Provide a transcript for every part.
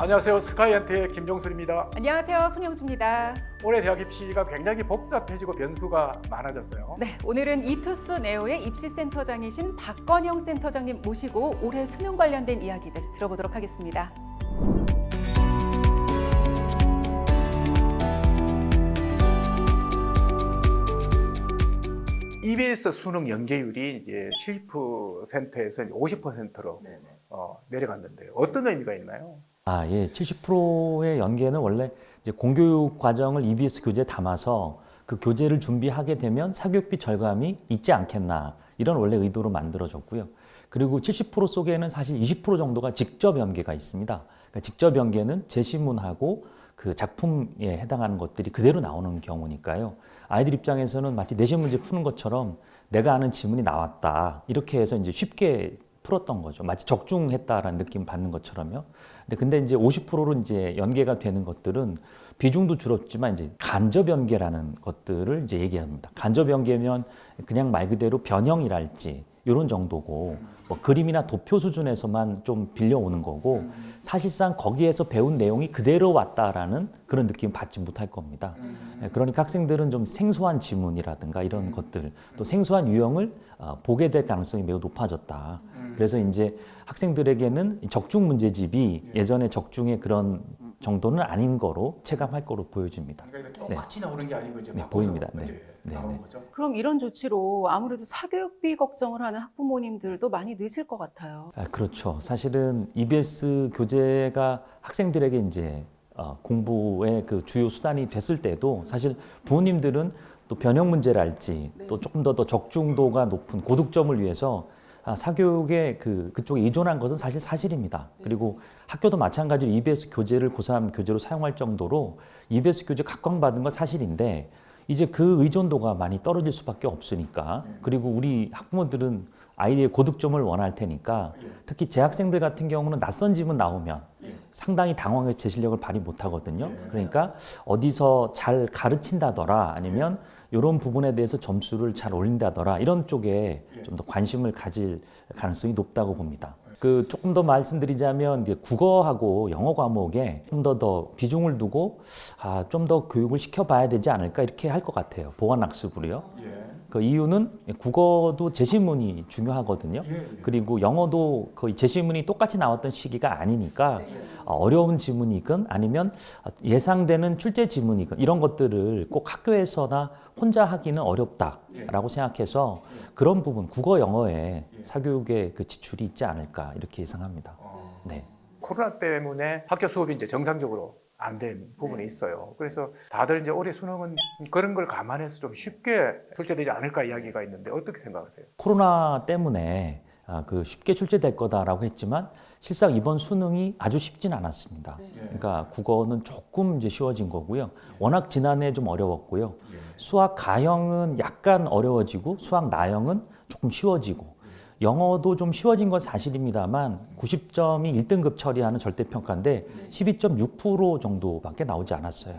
안녕하세요. 스카이한테의 김종술입니다. 안녕하세요. 손영주입니다. 올해 대학 입시가 굉장히 복잡해지고 변수가 많아졌어요. 네, 오늘은 이투스 네오의 입시센터장이신 박건영 센터장님 모시고 올해 수능 관련된 이야기들 들어보도록 하겠습니다. EBS 수능 연계율이 이제 70%에서 50%로 내려갔는데요. 어떤 의미가 있나요? 예. 70%의 연계는 원래 이제 공교육 과정을 EBS 교재에 담아서 그 교재를 준비하게 되면 사교육비 절감이 있지 않겠나 이런 원래 의도로 만들어졌고요. 그리고 70% 속에는 사실 20% 정도가 직접 연계가 있습니다. 그러니까 직접 연계는 제시문하고 그 작품에 해당하는 것들이 그대로 나오는 경우니까요. 아이들 입장에서는 마치 내신 문제 푸는 것처럼 내가 아는 지문이 나왔다 이렇게 해서 이제 쉽게 풀었던 거죠. 마치 적중했다라는 느낌 받는 것처럼요. 근데 이제 50%로 이제 연계가 되는 것들은 비중도 줄었지만 이제 간접 연계라는 것들을 이제 얘기합니다. 간접 연계면 그냥 말 그대로 변형이랄지 이런 정도고 뭐 그림이나 도표 수준에서만 좀 빌려오는 거고 사실상 거기에서 배운 내용이 그대로 왔다라는 그런 느낌 받지 못할 겁니다. 그러니까 학생들은 좀 생소한 지문이라든가 이런 것들 또 생소한 유형을 보게 될 가능성이 매우 높아졌다. 그래서 이제 학생들에게는 적중 문제집이 예전에 적중의 그런 정도는 아닌 거로 체감할 거로 보여집니다. 그러니까 똑같이 나오는 게 아니고 이제 네, 바꿔서 보입니다. 이제 네. 나오는 거죠. 그럼 이런 조치로 아무래도 사교육비 걱정을 하는 학부모님들도 많이 늦을 것 같아요. 그렇죠. 사실은 EBS 교재가 학생들에게 이제 공부의 그 주요 수단이 됐을 때도 사실 부모님들은 또 변형 문제랄지 또 조금 더 적중도가 높은 고득점을 위해서 사교육에 그쪽에 의존한 것은 사실 사실입니다. 그리고 학교도 마찬가지로 EBS 교재를 고3 교재로 사용할 정도로 EBS 교재 각광받은 건 사실인데 이제 그 의존도가 많이 떨어질 수밖에 없으니까 그리고 우리 학부모들은 아이의 고득점을 원할 테니까 특히 재학생들 같은 경우는 낯선 지문 나오면 상당히 당황해서 제 실력을 발휘 못 하거든요. 그러니까 어디서 잘 가르친다더라 아니면 이런 부분에 대해서 점수를 잘 올린다더라 이런 쪽에 좀 더 관심을 가질 가능성이 높다고 봅니다. 조금 더 말씀드리자면 이제 국어하고 영어 과목에 좀 더 비중을 두고 좀 더 교육을 시켜봐야 되지 않을까 이렇게 할 것 같아요. 보완학습으로요. 그 이유는 국어도 제시문이 중요하거든요. 그리고 영어도 거의 제시문이 똑같이 나왔던 시기가 아니니까 어려운 지문이건 아니면 예상되는 출제 지문이건 이런 것들을 꼭 학교에서나 혼자 하기는 어렵다라고 생각해서 그런 부분 국어 영어에 사교육의 그 지출이 있지 않을까 이렇게 예상합니다. 네. 코로나 때문에 학교 수업이 이제 정상적으로 안 된 부분이 있어요. 그래서 다들 이제 올해 수능은 그런 걸 감안해서 좀 쉽게 출제되지 않을까 이야기가 있는데 어떻게 생각하세요? 코로나 때문에 쉽게 출제될 거다라고 했지만 실상 이번 수능이 아주 쉽진 않았습니다. 그러니까 국어는 조금 이제 쉬워진 거고요. 워낙 지난해 좀 어려웠고요. 수학 가형은 약간 어려워지고 수학 나형은 조금 쉬워지고 영어도 좀 쉬워진 건 사실입니다만 90점이 1등급 처리하는 절대평가인데 12.6% 정도밖에 나오지 않았어요.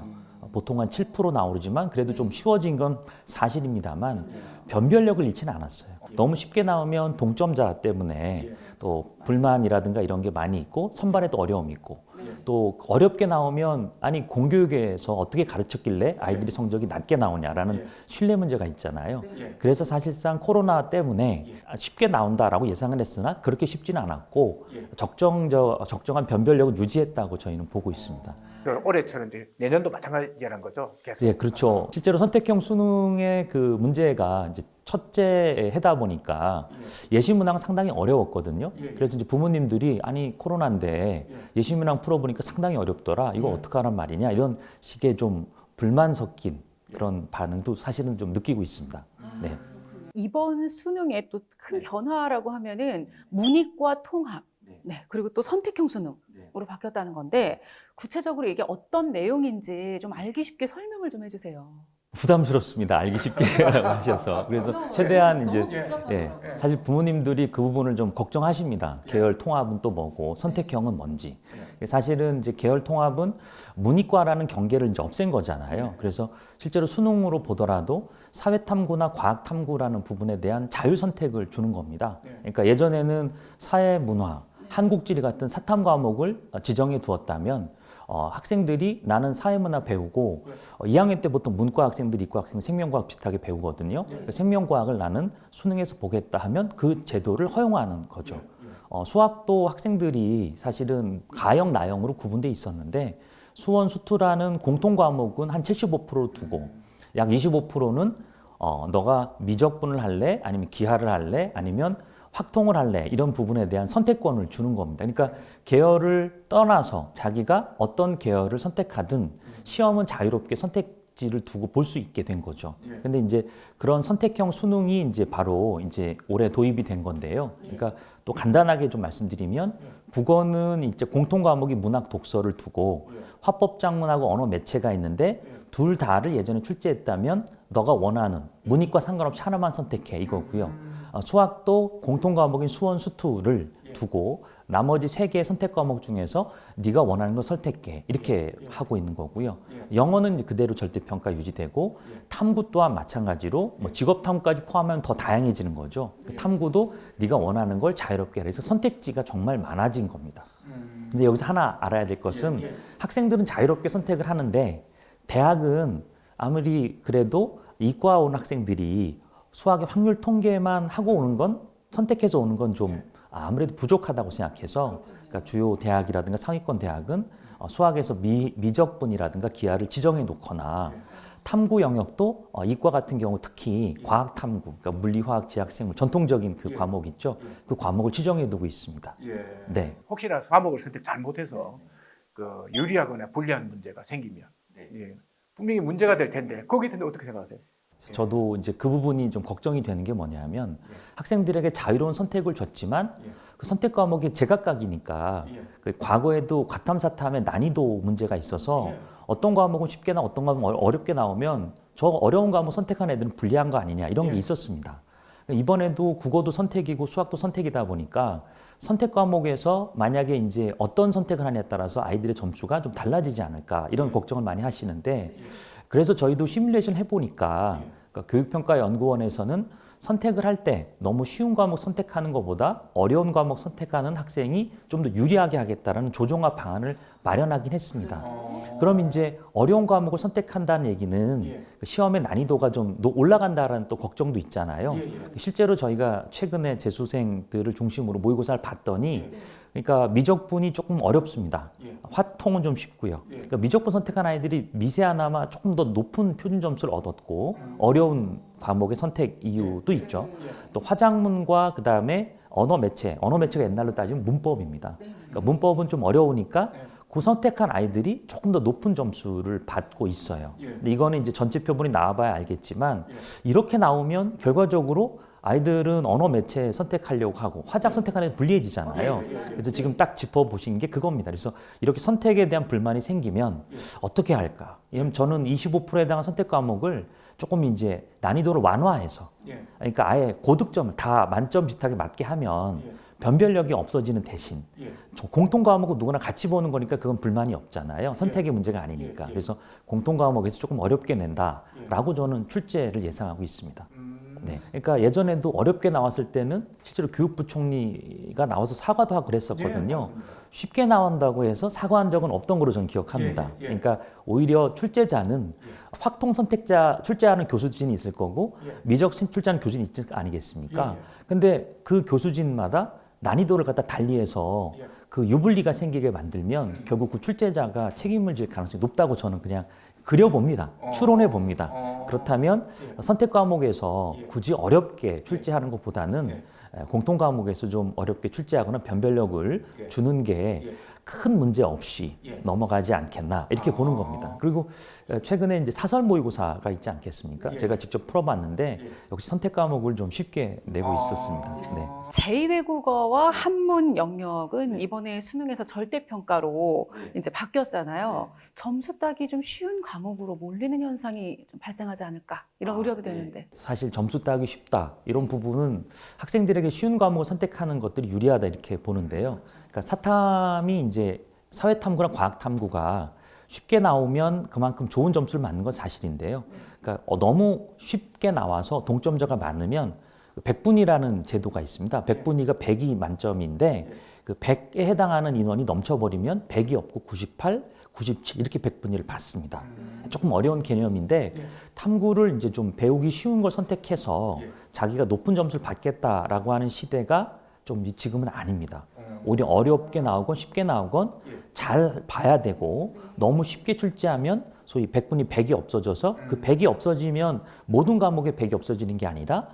보통 한 7% 나오지만 그래도 좀 쉬워진 건 사실입니다만 변별력을 잃지는 않았어요. 너무 쉽게 나오면 동점자 때문에 또 불만이라든가 이런 게 많이 있고 선발에도 어려움이 있고 또 어렵게 나오면 아니 공교육에서 어떻게 가르쳤길래 아이들이 성적이 낮게 나오냐라는 신뢰 문제가 있잖아요. 그래서 사실상 코로나 때문에 쉽게 나온다라고 예상을 했으나 그렇게 쉽지는 않았고 적정한 변별력을 유지했다고 저희는 보고 있습니다. 올해처럼 이제 내년도 마찬가지라는 거죠. 계속. 예, 그렇죠. 실제로 선택형 수능의 그 문제가 이제 첫째 해다 보니까 예시문항 상당히 어려웠거든요. 그래서 이제 부모님들이 아니 코로나인데 예시문항 풀어보니까 상당히 어렵더라. 이거 어떡하란 말이냐 이런 식의 좀 불만 섞인 그런 반응도 사실은 좀 느끼고 있습니다. 네. 이번 수능의 또 큰 변화라고 하면은 문이과 통합, 그리고 또 선택형 수능으로 바뀌었다는 건데 구체적으로 이게 어떤 내용인지 좀 알기 쉽게 설명을 좀 해주세요. 부담스럽습니다. 알기 쉽게라고 하셔서. 그래서 최대한 이제 사실 부모님들이 그 부분을 좀 걱정하십니다. 계열 통합은 또 뭐고 선택형은 뭔지. 사실은 이제 계열 통합은 문이과라는 경계를 이제 없앤 거잖아요. 그래서 실제로 수능으로 보더라도 사회탐구나 과학탐구라는 부분에 대한 자유 선택을 주는 겁니다. 그러니까 예전에는 사회문화 한국지리 같은 사탐 과목을 지정해 두었다면 학생들이 나는 사회문화 배우고 2학년 때부터 문과 학생들이 이과 학생 생명과학 비슷하게 배우거든요. 생명과학을 나는 수능에서 보겠다 하면 그 제도를 허용하는 거죠. 수학도 학생들이 사실은 가형, 나형으로 구분돼 있었는데 수원, 수투라는 공통 과목은 한 75% 두고 약 25%는 너가 미적분을 할래? 아니면 기하를 할래? 아니면 확통을 할래? 이런 부분에 대한 선택권을 주는 겁니다. 그러니까 계열을 떠나서 자기가 어떤 계열을 선택하든 시험은 자유롭게 선택지를 두고 볼 수 있게 된 거죠. 근데 이제 그런 선택형 수능이 이제 바로 이제 올해 도입이 된 건데요. 그러니까 또 간단하게 좀 말씀드리면 국어는 이제 공통 과목이 문학 독서를 두고 화법작문하고 언어 매체가 있는데 둘 다를 예전에 출제했다면 너가 원하는 문이과 상관없이 하나만 선택해 이거고요. 수학도 공통 과목인 수원 수투를 두고 나머지 3개의 선택 과목 중에서 네가 원하는 걸 선택해 이렇게 하고 있는 거고요. 영어는 그대로 절대평가 유지되고 탐구 또한 마찬가지로 뭐 직업 탐구까지 포함하면 더 다양해지는 거죠. 그 탐구도 네가 원하는 걸 자유롭게 해서 선택지가 정말 많아진 겁니다. 근데 여기서 하나 알아야 될 것은 학생들은 자유롭게 선택을 하는데 대학은 아무리 그래도 이과 온 학생들이 수학의 확률 통계만 하고 오는 건 선택해서 오는 건 좀 아무래도 부족하다고 생각해서 그러니까 주요 대학이라든가 상위권 대학은 수학에서 미적분이라든가 기하를 지정해 놓거나 탐구 영역도 이과 같은 경우 특히 과학 탐구, 그러니까 물리, 화학, 지학, 생물 전통적인 그 과목 있죠. 그 과목을 지정해 두고 있습니다. 네. 혹시나 과목을 선택 잘못해서 그 유리하거나 불리한 문제가 생기면 분명히 문제가 될 텐데 거기에 대해 어떻게 생각하세요? 저도 이제 그 부분이 좀 걱정이 되는 게 뭐냐면 학생들에게 자유로운 선택을 줬지만 그 선택 과목이 제각각이니까 그 과거에도 과탐사탐의 난이도 문제가 있어서 어떤 과목은 쉽게 나오고 어떤 과목은 어렵게 나오면 저 어려운 과목 선택한 애들은 불리한 거 아니냐 이런 게 있었습니다. 이번에도 국어도 선택이고 수학도 선택이다 보니까 선택 과목에서 만약에 이제 어떤 선택을 하냐에 따라서 아이들의 점수가 좀 달라지지 않을까 이런 걱정을 많이 하시는데 그래서 저희도 시뮬레이션 해보니까 그러니까 교육평가연구원에서는 선택을 할 때 너무 쉬운 과목 선택하는 것보다 어려운 과목 선택하는 학생이 좀 더 유리하게 하겠다라는 조정화 방안을 마련하긴 했습니다. 그럼 이제 어려운 과목을 선택한다는 얘기는 그 시험의 난이도가 좀 올라간다라는 또 걱정도 있잖아요. 실제로 저희가 최근에 재수생들을 중심으로 모의고사를 봤더니 그러니까 미적분이 조금 어렵습니다. 화통은 좀 쉽고요. 그러니까 미적분 선택한 아이들이 미세하나마 조금 더 높은 표준 점수를 얻었고 어려운 과목의 선택 이유도 있죠. 또 화작문과 그 다음에 언어 매체가 옛날로 따지면 문법입니다. 그러니까 문법은 좀 어려우니까 그 선택한 아이들이 조금 더 높은 점수를 받고 있어요. 근데 이거는 이제 전체 표본이 나와봐야 알겠지만 이렇게 나오면 결과적으로 아이들은 언어 매체 선택하려고 하고 화작 선택하는 게 불리해지잖아요. 그래서 지금 딱 짚어보신 게 그겁니다. 그래서 이렇게 선택에 대한 불만이 생기면 어떻게 할까? 왜냐면 저는 25%에 해당한 선택 과목을 조금 이제 난이도를 완화해서 그러니까 아예 고득점을 다 만점 비슷하게 맞게 하면 변별력이 없어지는 대신 공통 과목은 누구나 같이 보는 거니까 그건 불만이 없잖아요. 선택의 문제가 아니니까. 그래서 공통 과목에서 조금 어렵게 낸다라고 저는 출제를 예상하고 있습니다. 네. 그러니까 예전에도 어렵게 나왔을 때는 실제로 교육부 총리가 나와서 사과도 하고 그랬었거든요. 쉽게 나온다고 해서 사과한 적은 없던 걸로 저는 기억합니다. 그러니까 오히려 출제자는 확통 선택자 출제하는 교수진이 있을 거고 미적 출제하는 교수진이 있을 거 아니겠습니까? 근데 그 교수진마다 난이도를 갖다 달리해서 그 유불리가 생기게 만들면 결국 그 출제자가 책임을 질 가능성이 높다고 저는 그냥 그려봅니다. 추론해 봅니다. 그렇다면 선택 과목에서 굳이 어렵게 출제하는 것보다는 공통 과목에서 좀 어렵게 출제하거나 변별력을 주는 게 큰 문제 없이 넘어가지 않겠나 이렇게 보는 겁니다. 그리고 최근에 이제 사설 모의고사가 있지 않겠습니까? 제가 직접 풀어봤는데 역시 선택 과목을 좀 쉽게 내고 있었습니다. 네. 제2외국어와 한문 영역은 이번에 수능에서 절대평가로 이제 바뀌었잖아요. 점수 따기 좀 쉬운 과목으로 몰리는 현상이 좀 발생하지 않을까 이런 우려도 되는데. 사실 점수 따기 쉽다 이런 부분은 학생들에게 쉬운 과목을 선택하는 것들이 유리하다 이렇게 보는데요. 그러니까 사탐이 이제 사회탐구랑 과학탐구가 쉽게 나오면 그만큼 좋은 점수를 맞는 건 사실인데요. 그러니까 너무 쉽게 나와서 동점자가 많으면 백분위라는 제도가 있습니다. 백분위가 100이 만점인데 그 100에 해당하는 인원이 넘쳐버리면 100이 없고 98, 97 이렇게 백분위를 받습니다. 조금 어려운 개념인데 탐구를 이제 좀 배우기 쉬운 걸 선택해서 자기가 높은 점수를 받겠다라고 하는 시대가 좀 지금은 아닙니다. 오히려 어렵게 나오건 쉽게 나오건 잘 봐야 되고 너무 쉽게 출제하면 소위 백분위 100이 없어져서 그 100이 없어지면 모든 과목에 100이 없어지는 게 아니라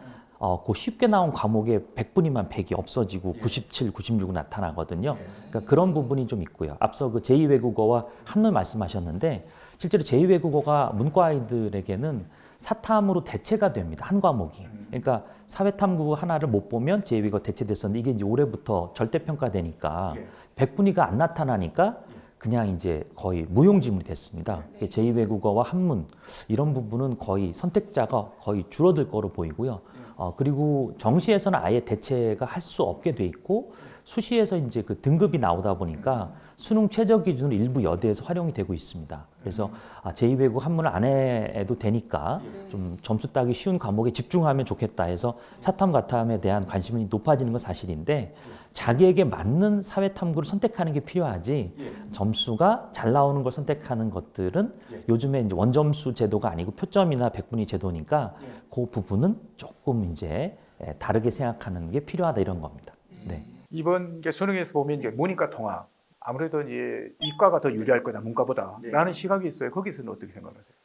그 쉽게 나온 과목에 100분위만 100이 없어지고 97, 96 나타나거든요. 그러니까 그런 부분이 좀 있고요. 앞서 그 제2외국어와 한문 말씀하셨는데 실제로 제2외국어가 문과 아이들에게는 사탐으로 대체가 됩니다. 한 과목이. 그러니까 사회탐구 하나를 못 보면 제2외국어 대체됐었는데 이게 이제 올해부터 절대평가되니까 100분위가 안 나타나니까 그냥 이제 거의 무용지물이 됐습니다. 제2외국어와 한문 이런 부분은 거의 선택자가 거의 줄어들 거로 보이고요. 그리고 정시에서는 아예 대체가 할 수 없게 돼 있고 수시에서 이제 그 등급이 나오다 보니까 수능 최저 기준으로 일부 여대에서 활용이 되고 있습니다. 그래서 제2외국 한문을 안 해도 되니까 좀 점수 따기 쉬운 과목에 집중하면 좋겠다 해서 사탐 과탐에 대한 관심이 높아지는 건 사실인데 자기에게 맞는 사회탐구를 선택하는 게 필요하지 점수가 잘 나오는 걸 선택하는 것들은 요즘에 이제 원점수 제도가 아니고 표점이나 백분위 제도니까 그 부분은 조금 이제 다르게 생각하는 게 필요하다 이런 겁니다. 네. 이번 이제 수능에서 보면 이제 문이과 통합 아무래도 이제 이과가 더 유리할 거다 문과보다 라는 시각이 있어요. 거기서는 어떻게 생각하세요?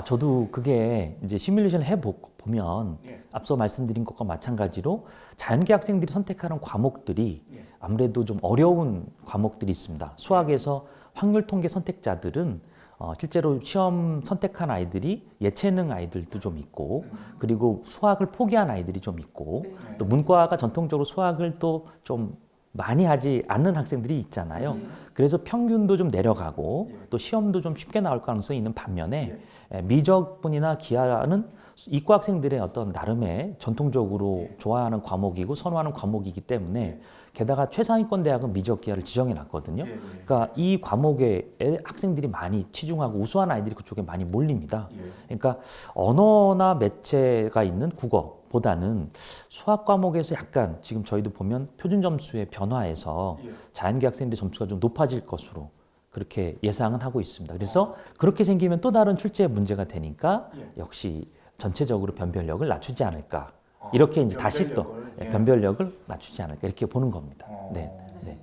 저도 그게 이제 시뮬레이션을 해보면 앞서 말씀드린 것과 마찬가지로 자연계 학생들이 선택하는 과목들이 아무래도 좀 어려운 과목들이 있습니다. 수학에서 확률 통계 선택자들은 실제로 시험 선택한 아이들이 예체능 아이들도 좀 있고 그리고 수학을 포기한 아이들이 좀 있고 또 문과가 전통적으로 수학을 또 좀 많이 하지 않는 학생들이 있잖아요. 그래서 평균도 좀 내려가고 또 시험도 좀 쉽게 나올 가능성이 있는 반면에 미적분이나 기하는 이과 학생들의 어떤 나름의 전통적으로 좋아하는 과목이고 선호하는 과목이기 때문에 게다가 최상위권 대학은 미적 기하를 지정해 놨거든요. 그러니까 이 과목에 학생들이 많이 치중하고 우수한 아이들이 그쪽에 많이 몰립니다. 그러니까 언어나 매체가 있는 국어보다는 수학 과목에서 약간 지금 저희도 보면 표준 점수의 변화에서 자연계 학생들의 점수가 좀 높아질 것으로 그렇게 예상은 하고 있습니다. 그래서 그렇게 생기면 또 다른 출제 문제가 되니까 역시 전체적으로 변별력을 낮추지 않을까. 이렇게 이제 다시 또 변별력을 낮추지 않을까 이렇게 보는 겁니다. 네. 네.